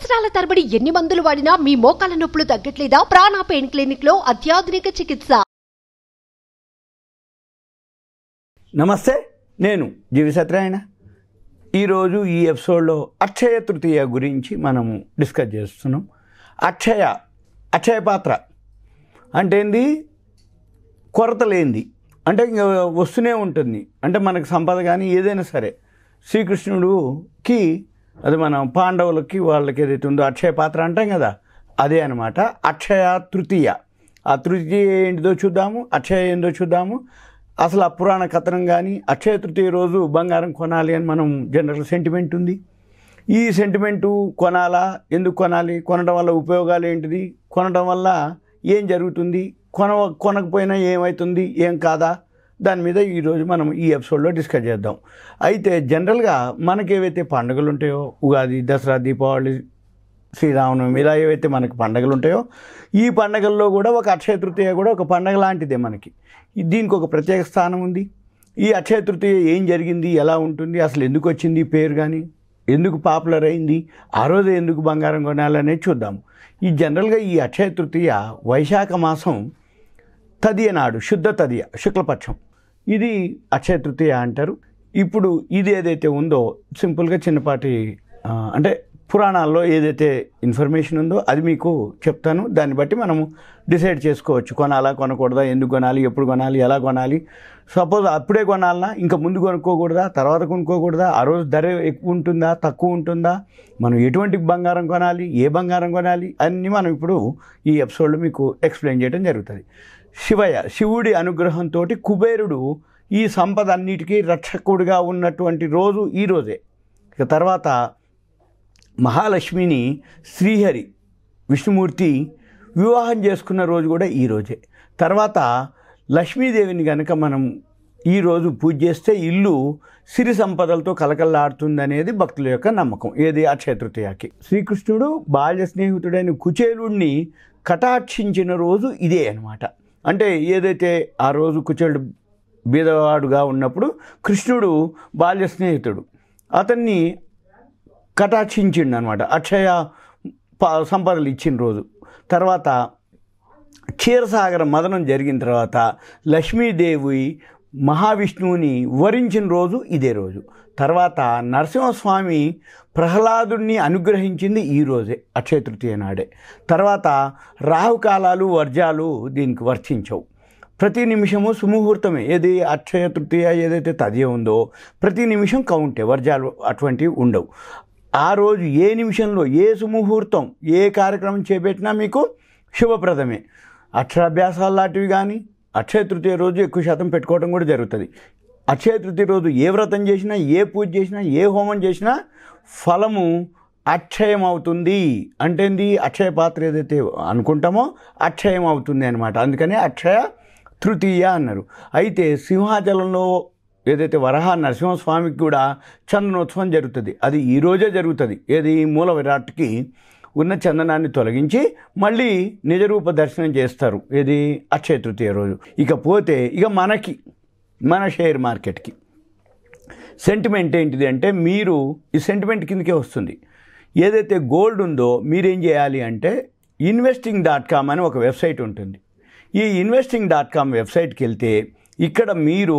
సంవత్సరాల తరబడి ఎన్ని మందులు వాడినా మీ మోకాల నొప్పులు తగ్గట్లేదా? ప్రాణ పెయిన్ క్లినిక్ లో అత్యాధునిక చికిత్స. నమస్తే, నేను జీవి సత్యనారాయణ. ఈరోజు ఈ ఎపిసోడ్లో అక్షయ తృతీయ గురించి మనము డిస్కస్ చేస్తున్నాం. అక్షయ పాత్ర అంటే ఏంది? కొరత లేనిది, అంటే ఇంకా వస్తూనే ఉంటుంది. అంటే మనకు సంపద కానీ ఏదైనా సరే శ్రీకృష్ణుడికి, అది మన పాండవులకి వాళ్ళకి ఏదైతే ఉందో అక్షయ పాత్ర అంటాం కదా, అదే అనమాట అక్షయ తృతీయ. ఆ తృతీయ ఏంటిదో చూద్దాము, అక్షయ ఏందో చూద్దాము. అసలు ఆ పురాణ కథనం కానీ అక్షయ తృతీయ రోజు బంగారం కొనాలి అని మనం జనరల్ సెంటిమెంట్ ఉంది. ఈ సెంటిమెంటు కొనాలా, ఎందుకు కొనాలి, కొనడం వల్ల ఉపయోగాలు ఏంటిది, కొనడం వల్ల ఏం జరుగుతుంది, కొనకపోయినా ఏమవుతుంది, ఏం కాదా, దాని మీద ఈరోజు మనం ఈ ఎపిసోడ్లో డిస్కస్ చేద్దాం. అయితే జనరల్గా మనకి ఏవైతే పండుగలు ఉంటాయో, ఉగాది, దసరా, దీపావళి, శ్రీరామనవమి, ఇలా ఏవైతే మనకి పండుగలు ఉంటాయో, ఈ పండుగల్లో కూడా ఒక అక్షయ తృతీయ కూడా ఒక పండుగ లాంటిదే మనకి. దీనికి ఒక ప్రత్యేక స్థానం ఉంది. ఈ అక్షయ తృతీయ ఏం జరిగింది, ఎలా ఉంటుంది, అసలు ఎందుకు వచ్చింది పేరు, కానీ ఎందుకు పాపులర్ అయింది, ఆ రోజు ఎందుకు బంగారం కొనాలనేది చూద్దాము. ఈ జనరల్గా ఈ అక్షయ తృతీయ వైశాఖ మాసం తదియ నాడు, శుద్ధ తదియ, శుక్లపక్షం, ఇది అక్షయ తృతీయ అంటారు. ఇప్పుడు ఇది ఏదైతే ఉందో సింపుల్గా చిన్నపాటి అంటే పురాణాల్లో ఏదైతే ఇన్ఫర్మేషన్ ఉందో అది మీకు చెప్తాను. దాన్ని బట్టి మనము డిసైడ్ చేసుకోవచ్చు, కొనాలా కొనకూడదా, ఎందుకు కొనాలి, ఎప్పుడు కొనాలి, ఎలా కొనాలి. సపోజ్ అప్పుడే కొనాలన్నా, ఇంకా ముందు కొనుక్కోకూడదా, తర్వాత కొనుక్కోకూడదా, ఆ రోజు ధర ఎక్కువ ఉంటుందా, తక్కువ ఉంటుందా, మనం ఎటువంటి బంగారం కొనాలి, ఏ బంగారం కొనాలి, అన్నీ మనం ఇప్పుడు ఈ ఎపిసోడ్లో మీకు ఎక్స్ప్లెయిన్ చేయడం జరుగుతుంది. శివుడి అనుగ్రహంతో కుబేరుడు ఈ సంపద అన్నిటికీ రక్షకుడిగా ఉన్నటువంటి రోజు ఈ రోజే. ఇక తర్వాత మహాలక్ష్మిని శ్రీహరి విష్ణుమూర్తి వివాహం చేసుకున్న రోజు కూడా ఈ రోజే. తర్వాత లక్ష్మీదేవిని కనుక మనం ఈరోజు పూజ చేస్తే ఇల్లు సిరి సంపదలతో కలకల్లాడుతుందనేది భక్తుల యొక్క నమ్మకం. ఏది? అక్షయ తృతీయకి. శ్రీకృష్ణుడు బాల్య స్నేహితుడైన కుచేలుడిని కటాక్షించిన రోజు ఇదే అనమాట. అంటే ఏదైతే ఆ రోజు కుచేలుడు బీదవాడుగా ఉన్నప్పుడు కృష్ణుడు బాల్య స్నేహితుడు, అతన్ని కటాక్షించిండు అనమాట, అక్షయ సంపదలు ఇచ్చిన రోజు. తర్వాత క్షీరసాగర మదనం జరిగిన తర్వాత లక్ష్మీదేవి మహావిష్ణువుని వరించిన రోజు ఇదే రోజు. తర్వాత నరసింహస్వామి ప్రహ్లాదుడిని అనుగ్రహించింది ఈ రోజే, అక్షయ తృతీయ నాడే. తర్వాత రాహుకాలాలు, వర్జాలు దీనికి వర్తించవు. ప్రతి నిమిషము సుముహూర్తమే. ఏది? అక్షయ తృతీయ ఏదైతే తదియ ఉందో ప్రతి నిమిషం కౌంటే, వర్జాలు అటువంటివి ఉండవు. ఆ రోజు ఏ నిమిషంలో ఏ సుముహూర్తం ఏ కార్యక్రమం చేపట్టినా మీకు శుభప్రదమే. అక్షరాభ్యాసాలు లాంటివి కానీ అక్షయ తృతీయ రోజు ఎక్కువ శాతం పెట్టుకోవడం కూడా జరుగుతుంది. అక్షయ తృతీయ రోజు ఏ వ్రతం చేసినా, ఏ పూజ చేసినా, ఏ హోమం చేసినా ఫలము అక్షయం అవుతుంది. అంటే ఏంది? అక్షయ పాత్ర ఏదైతే అనుకుంటామో అక్షయం అవుతుంది అనమాట. అందుకని అక్షయ తృతీయ అన్నారు. అయితే సింహాచలంలో ఏదైతే వరహ నరసింహస్వామికి కూడా చందనోత్సవం జరుగుతుంది. అది ఈరోజే జరుగుతుంది. ఏది? మూల విరాట్కి ఉన్న చందనాన్ని తొలగించి మళ్ళీ నిజరూప దర్శనం చేస్తారు. ఏది? అక్షయ తృతీయ రోజు. ఇకపోతే మన షేర్ మార్కెట్కి సెంటిమెంట్ ఏంటిది అంటే, మీరు ఈ సెంటిమెంట్ కిందకే వస్తుంది. ఏదైతే గోల్డ్ ఉందో మీరేం చేయాలి అంటే investing.com అని ఒక వెబ్సైట్ ఉంటుంది. ఈ investing.com వెబ్సైట్కి వెళ్తే ఇక్కడ మీరు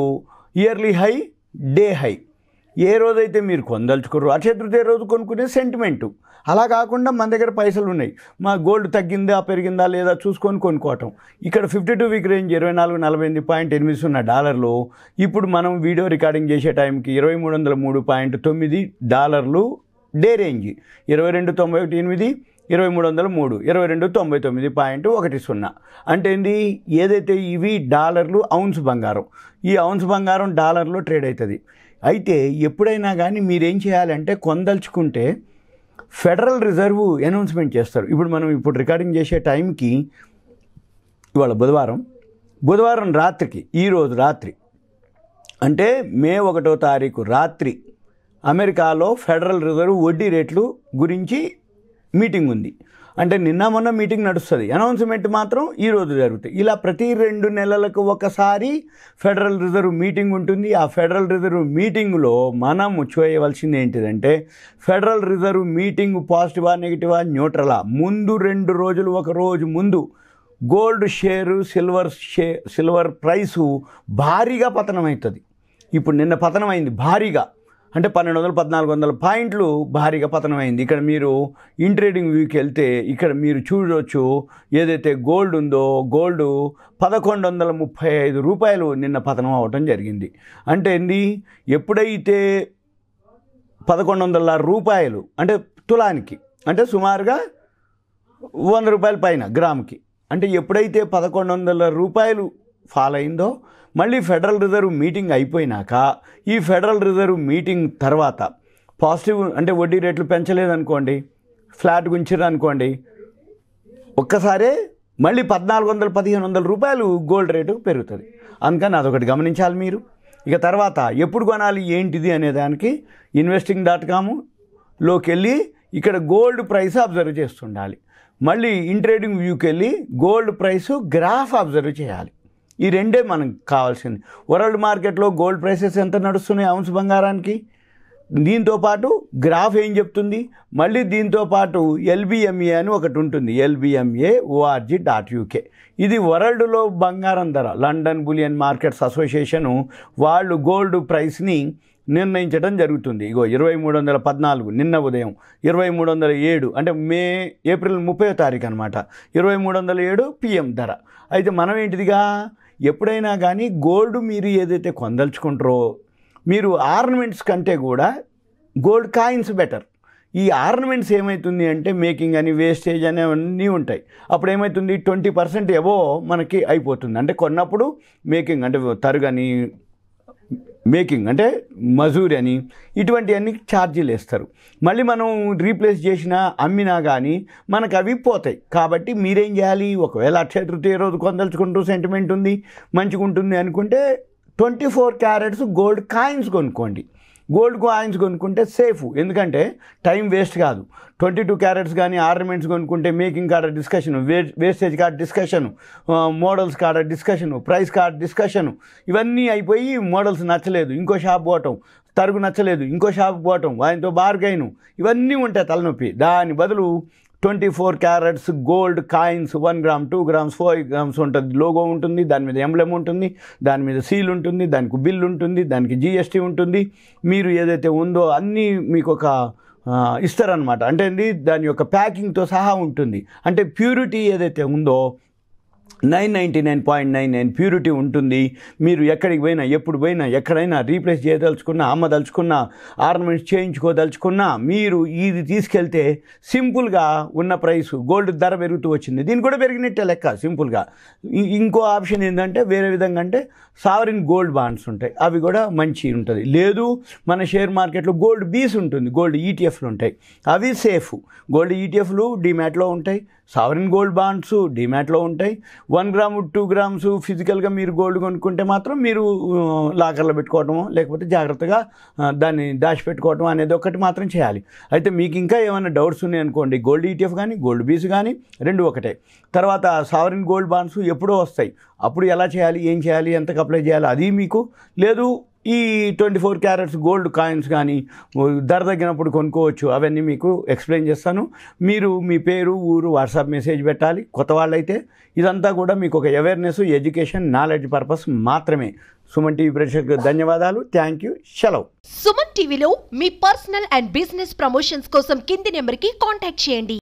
ఇయర్లీ హై, డే హై, ఏ రోజైతే మీరు కొనదలుచుకోరు అక్షయ తృతీయ రోజు కొనుక్కునే సెంటిమెంటు. అలా కాకుండా మన దగ్గర పైసలు ఉన్నాయి, మా గోల్డ్ తగ్గిందా పెరిగిందా లేదా చూసుకొని కొనుక్కోవటం. ఇక్కడ 52 వీక్ రేంజ్ 2448.8 డాలర్లు. ఇప్పుడు మనం వీడియో రికార్డింగ్ చేసే టైంకి $2303.9 డే రేంజ్, 2291.8, 2303, 2299.10. అంటే ఏంది? ఏదైతే ఇవి డాలర్లు, ఔన్స్ బంగారం, ఈ ఔన్స్ బంగారం డాలర్లో ట్రేడ్ అవుతుంది. అయితే ఎప్పుడైనా కానీ మీరేం చేయాలంటే కొనదలుచుకుంటే ఫెడరల్ రిజర్వ్ అనౌన్స్మెంట్ చేస్తారు. మనం రికార్డింగ్ చేసే టైంకి ఇవాళ బుధవారం రాత్రికి, ఈరోజు రాత్రి అంటే మే 1వ తారీఖు రాత్రి అమెరికాలో ఫెడరల్ రిజర్వ్ వడ్డీ రేట్లు గురించి మీటింగ్ ఉంది, అంటే నిన్న మొన్న మీటింగ్ నడుస్తుంది, అనౌన్స్మెంట్ మాత్రం ఈరోజు జరుగుతాయి. ఇలా ప్రతి 2 నెలలకు ఒకసారి ఫెడరల్ రిజర్వ్ మీటింగ్ ఉంటుంది. ఆ ఫెడరల్ రిజర్వ్ మీటింగ్లో మనం చేయవలసింది ఏంటిదంటే, ఫెడరల్ రిజర్వ్ మీటింగ్ పాజిటివా నెగిటివా న్యూట్రలా, ముందు 2 రోజులు, ఒక రోజు ముందు గోల్డ్ షేరు సిల్వర్ ప్రైసు భారీగా పతనం అవుతుంది. ఇప్పుడు నిన్న పతనం అయింది భారీగా, అంటే 1200-1400 పాయింట్లు భారీగా పతనమైంది. ఇక్కడ మీరు ట్రేడింగ్ వ్యూకి వెళ్తే ఇక్కడ మీరు చూడవచ్చు, ఏదైతే గోల్డ్ ఉందో గోల్డ్ 1135 రూపాయలు నిన్న పతనం అవ్వటం జరిగింది. అంటే ఏంది, ఎప్పుడైతే 1100 రూపాయలు అంటే తులానికి, అంటే సుమారుగా 100 రూపాయల పైన గ్రాముకి, అంటే ఎప్పుడైతే 1100 రూపాయలు ఫాల్ అయిందో, మళ్ళీ ఫెడరల్ రిజర్వ్ మీటింగ్ అయిపోయినాక ఈ ఫెడరల్ రిజర్వ్ మీటింగ్ తర్వాత పాజిటివ్ అంటే వడ్డీ రేట్లు పెంచలేదనుకోండి, ఫ్లాట్ గుంచారనుకోండి, ఒక్కసారే మళ్ళీ 1400-1500 రూపాయలు గోల్డ్ రేటు పెరుగుతుంది. అందుకని అదొకటి గమనించాలి మీరు. ఇక తర్వాత ఎప్పుడు కొనాలి ఏంటిది అనే దానికి investing.comలోకి వెళ్ళి ఇక్కడ గోల్డ్ ప్రైస్ అబ్జర్వ్ చేస్తుండాలి. మళ్ళీ ట్రేడింగ్ వ్యూకి వెళ్ళి గోల్డ్ ప్రైస్ గ్రాఫ్ అబ్జర్వ్ చేయాలి. ఈ రెండే మనకు కావాల్సింది. వరల్డ్ మార్కెట్లో గోల్డ్ ప్రైసెస్ ఎంత నడుస్తున్నాయి ఔన్స్ బంగారానికి, దీంతోపాటు గ్రాఫ్ ఏం చెప్తుంది, మళ్ళీ దీంతోపాటు LBMA అని ఒకటి ఉంటుంది, LBMA.org.uk. ఇది వరల్డ్లో బంగారం ధర, లండన్ బులియన్ మార్కెట్స్ అసోసియేషను వాళ్ళు గోల్డ్ ప్రైస్ని నిర్ణయించడం జరుగుతుంది. ఇగో 2314 నిన్న ఉదయం, 2307 అంటే ఏప్రిల్ 30వ తారీఖు అనమాట, 2307 PM ధర. అయితే మనం ఏంటిదిగా, ఎప్పుడైనా కానీ గోల్డ్ మీరు ఏదైతే కొందలుచుకుంటారో, మీరు ఆర్నమెంట్స్ కంటే కూడా గోల్డ్ కాయిన్స్ బెటర్. ఈ ఆర్నమెంట్స్ ఏమవుతుంది అంటే మేకింగ్ అని వేస్టేజ్ అని అవన్నీ ఉంటాయి. అప్పుడు ఏమవుతుంది, 20% ఎబో మనకి అయిపోతుంది. అంటే కొన్నప్పుడు మేకింగ్ అంటే తరుగని, మేకింగ్ అంటే మజూరి అని, ఇటువంటివన్నీ ఛార్జీలు వేస్తారు. మళ్ళీ మనం రీప్లేస్ చేసినా అమ్మినా కానీ మనకు అవి పోతాయి. కాబట్టి మీరేం చేయాలి, ఒకవేళ అక్షయ తృతీయ రోజు కొందలుచుకుంటూ సెంటిమెంట్ ఉంది, మంచిగా ఉంటుంది అనుకుంటే 24 క్యారెట్స్ గోల్డ్ కాయిన్స్ కొనుక్కోండి. గోల్డ్ కాయిన్స్ కొనుక్కుంటే సేఫ్, ఎందుకంటే టైం వేస్ట్ కాదు. 22 క్యారెట్స్ కానీ ఆర్నమెంట్స్ కొనుక్కుంటే మేకింగ్ కాడ డిస్కషను, వేస్టేజ్ కాడ డిస్కషను, మోడల్స్ కాడ డిస్కషను, ప్రైస్ కాడ డిస్కషను, ఇవన్నీ అయిపోయి మోడల్స్ నచ్చలేదు ఇంకో షాప్ పోవటం, తరుగు నచ్చలేదు ఇంకో షాప్ పోవటం, ఆయనతో బార్గైను, ఇవన్నీ ఉంటాయి తలనొప్పి. దాని బదులు 24 carats gold coins 1 gram 2 grams 4 grams ఉంటుంది, లోగో ఉంటుంది, దాని మీద ఎంబ్లెమ్ ఉంటుంది, దాని మీద సీల్ ఉంటుంది, దానికి బిల్ ఉంటుంది, దానికి GST ఉంటుంది. మీరు ఏదైతే ఉందో అన్నీ మీకు ఒక ఇస్తారనమాట. అంటే దాని యొక్క ప్యాకింగ్తో సహా ఉంటుంది. అంటే ప్యూరిటీ ఏదైతే ఉందో 999.99 ప్యూరిటీ ఉంటుంది. మీరు ఎక్కడికి పోయినా, ఎప్పుడు పోయినా, ఎక్కడైనా రీప్లేస్ చేయదలుచుకున్నా, అమ్మదలుచుకున్నా, ఆర్నమెంట్స్ చేయించుకోదలుచుకున్నా, మీరు ఇది తీసుకెళ్తే సింపుల్గా ఉన్న ప్రైస్, గోల్డ్ ధర పెరుగుతూ వచ్చింది, దీన్ని కూడా పెరిగినట్టే లెక్క సింపుల్గా. ఇంకో ఆప్షన్ ఏంటంటే వేరే విధంగా, అంటే సావరిన్ గోల్డ్ బాండ్స్ ఉంటాయి, అవి కూడా మంచి ఉంటుంది. లేదు మన షేర్ మార్కెట్లో గోల్డ్ బీస్ ఉంటుంది, గోల్డ్ ETFలు ఉంటాయి, అవి సేఫ్. గోల్డ్ ETFలు డిమాట్లో ఉంటాయి, సావరిన్ గోల్డ్ బాండ్స్ డిమాట్లో ఉంటాయి. 1 గ్రాము 2 గ్రామ్స్ ఫిజికల్గా మీరు గోల్డ్ కొనుక్కుంటే మాత్రం మీరు లాకర్లో పెట్టుకోవటము, లేకపోతే జాగ్రత్తగా దాన్ని దాచిపెట్టుకోవటం అనేది ఒకటి మాత్రం చేయాలి. అయితే మీకు ఇంకా ఏమైనా డౌట్స్ ఉన్నాయనుకోండి, గోల్డ్ ETF కానీ గోల్డ్ బీస్ కానీ రెండు ఒకటే. తర్వాత సావరిన్ గోల్డ్ బాండ్స్ ఎప్పుడో వస్తాయి, అప్పుడు ఎలా చేయాలి, ఏం చేయాలి, ఎంతకు అప్లై చేయాలి అది మీకు లేదు. ఈ 24 క్యారెట్స్ గోల్డ్ కాయిన్స్ కానీ ధర తగ్గినప్పుడు కొనుక్కోవచ్చు, అవన్నీ మీకు ఎక్స్ప్లెయిన్ చేస్తాను. మీరు మీ పేరు, ఊరు, వాట్సాప్ మెసేజ్ పెట్టాలి. కొత్త వాళ్ళైతే ఇదంతా కూడా మీకు ఒక అవేర్నెస్, ఎడ్యుకేషన్, నాలెడ్జ్ పర్పస్ మాత్రమే. సుమన్ టీవీ ప్రేక్షకులకు ధన్యవాదాలు. Thank you. సెలవు. సుమన్ టీవీలో మీ పర్సనల్ అండ్ బిజినెస్ ప్రమోషన్స్ కోసం కింది నెంబర్కి కాంటాక్ట్ చేయండి.